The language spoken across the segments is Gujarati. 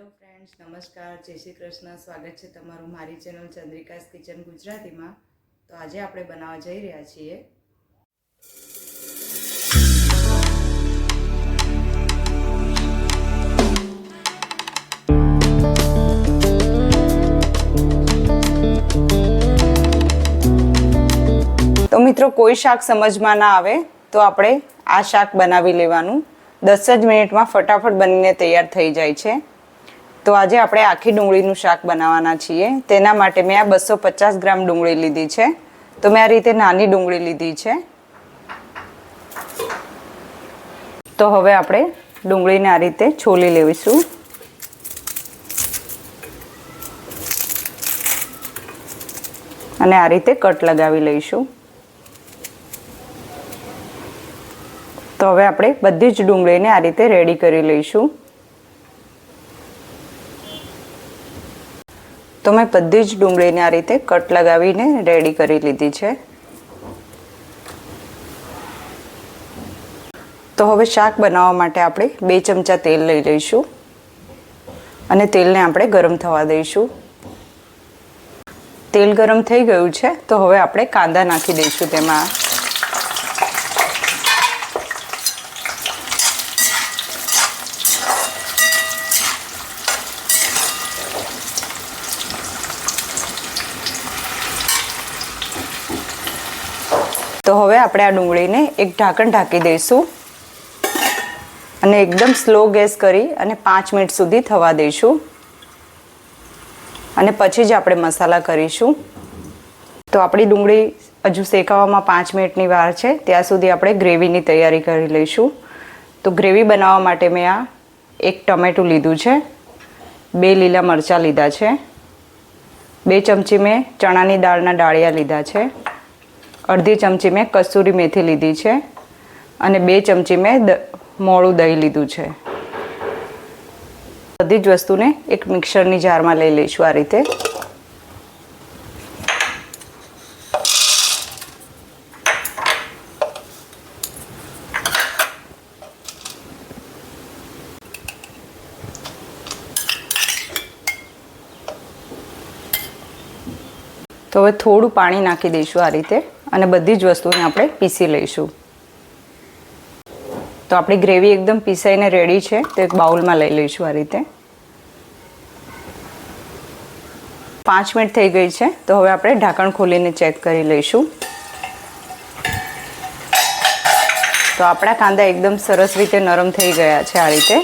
હેલો ફ્રેન્ડ્સ, નમસ્કાર, જય શ્રી કૃષ્ણ. સ્વાગત છે તમારું મારી ચેનલ ચંદ્રિકાસ કિચન ગુજરાતીમાં. તો આજે આપણે બનાવવા જઈ રહ્યા છીએ તો મિત્રો, કોઈ શાક સમજમાં ના આવે તો આપણે આ શાક બનાવી લેવાનું. 10 જ મિનિટમાં ફટાફટ બનીને તૈયાર થઈ જાય છે. તો આજે આપણે આખી ડુંગળીનું શાક બનાવવાના છીએ. તેના માટે મેં આ 250 ગ્રામ ડુંગળી લીધી છે. તો મેં આ રીતે નાની ડુંગળી લીધી છે. તો હવે આપણે ડુંગળીને આ રીતે છોલી લેવીશું. અને આ રીતે કટ લગાવી લઈશું. તો હવે આપણે બધી જ ડુંગળીને આ રીતે રેડી કરી લઈશું. તો મેં બધી જ ડુંગળીને આ રીતે કટ લગાવીને રેડી કરી લીધી છે. તો હવે શાક બનાવવા માટે આપણે 2 ચમચા તેલ લઈ લઈશું અને તેલને આપણે ગરમ થવા દઈશું. તેલ ગરમ થઈ ગયું છે. તો હવે આપણે કાંદા નાખી દઈશું તેમાં. તો હવે આપણે આ ડુંગળીને એક ઢાંકણ ઢાંકી દઈશું અને એકદમ સ્લો ગેસ કરી અને 5 મિનિટ સુધી થવા દઈશું. અને પછી જ આપણે મસાલા કરીશું. તો આપણી ડુંગળી હજુ શેકાવામાં 5 મિનિટની વાર છે. ત્યાં સુધી આપણે ગ્રેવીની તૈયારી કરી લઈશું. તો ગ્રેવી બનાવવા માટે મેં આ 1 ટમેટું લીધું છે, 2 લીલા મરચાં લીધા છે, 2 ચમચી મેં ચણાની દાળના ડાળિયા લીધા છે, અડધી ચમચી મેં કસૂરી મેથી લીધી છે અને 2 ચમચી મેં મોળું દહીં લીધું છે. બધી જ વસ્તુને એક મિક્સરની જારમાં લઈ લઈશું આ રીતે. તો હવે થોડું પાણી નાખી દઈશું આ રીતે અને બધી જ વસ્તુને આપણે પીસી લઈશું. તો આપણી ગ્રેવી એકદમ પીસાઈને રેડી છે. તો એક બાઉલમાં લઈ લઈશું આ રીતે. 5 મિનિટ થઈ ગઈ છે. તો હવે આપણે ઢાંકણ ખોલીને ચેક કરી લઈશું. તો આપણા કાંદા એકદમ સરસ રીતે નરમ થઈ ગયા છે આ રીતે.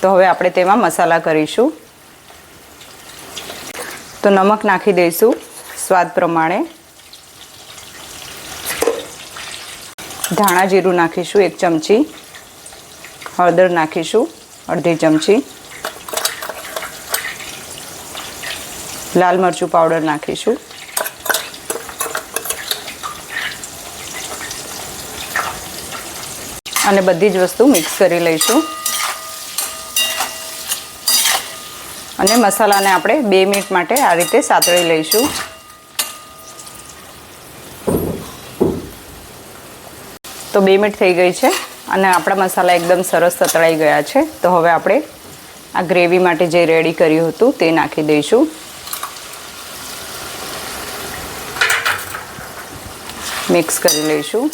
તો હવે આપણે તેમાં મસાલા કરીશું. તો નમક નાખી દઈશું સ્વાદ પ્રમાણે. ધાણા જીરું નાખીશું 1 ચમચી, હળદર નાખીશું અડધી ચમચી, લાલ મરચું પાવડર નાખીશું, અને બધી જ વસ્તુ મિક્સ કરી લઈશું. અને મસાલાને આપણે 2 મિનિટ માટે આ રીતે સાતળી લઈશું. તો 2 મિનિટ થઈ ગઈ છે અને આપણા મસાલા એકદમ સરસ સતળાઈ ગયા છે. તો હવે આપણે આ ગ્રેવી માટે જે રેડી કર્યું હતું તે નાખી દઈશું. મિક્સ કરી લઈશું.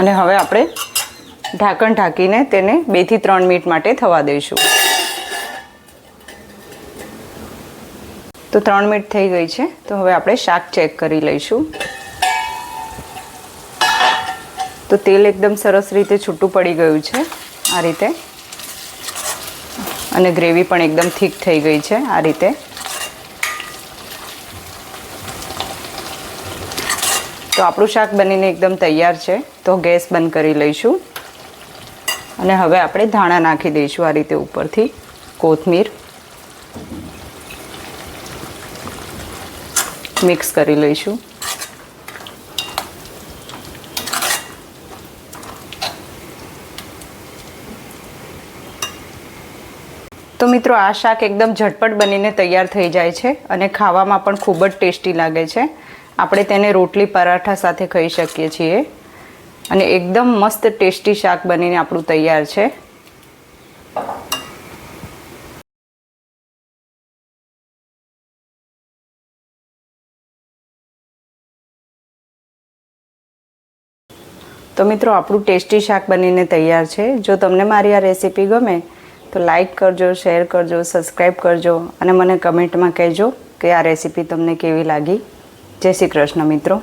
અને હવે આપણે ઢાંકણ ઢાંકીને તેને 2 થી 3 મિનિટ માટે થવા દઈશું. તો 3 મિનિટ થઈ ગઈ છે. તો હવે આપણે શાક ચેક કરી લઈશું. તો તેલ એકદમ સરસ રીતે છૂટું પડી ગયું છે આ રીતે. અને ગ્રેવી પણ એકદમ થીક થઈ ગઈ છે આ રીતે. તો આપણું શાક બનીને એકદમ તૈયાર છે. તો ગેસ બંધ કરી લઈશું. અને હવે આપણે ધાણા નાખી દઈશું આ રીતે ઉપરથી, કોથમીર. મિક્સ કરી લઈશું. તો મિત્રો આ શાક એકદમ ઝટપટ બનીને તૈયાર થઈ જાય છે અને ખાવામાં પણ ખૂબ જ ટેસ્ટી લાગે છે. આપણે તેને રોટલી પરાઠા સાથે ખાઈ શકીએ છીએ અને એકદમ મસ્ત ટેસ્ટી શાક બનીને આપણું તૈયાર છે. તો મિત્રો આપણું ટેસ્ટી શાક બનીને તૈયાર છે. જો તમને મારી આ રેસીપી ગમે તો લાઈક કરજો, શેર કરજો, સબસ્ક્રાઈબ કરજો અને મને કમેન્ટમાં કહેજો કે આ રેસીપી તમને કેવી લાગી. જય શ્રી કૃષ્ણ મિત્રો.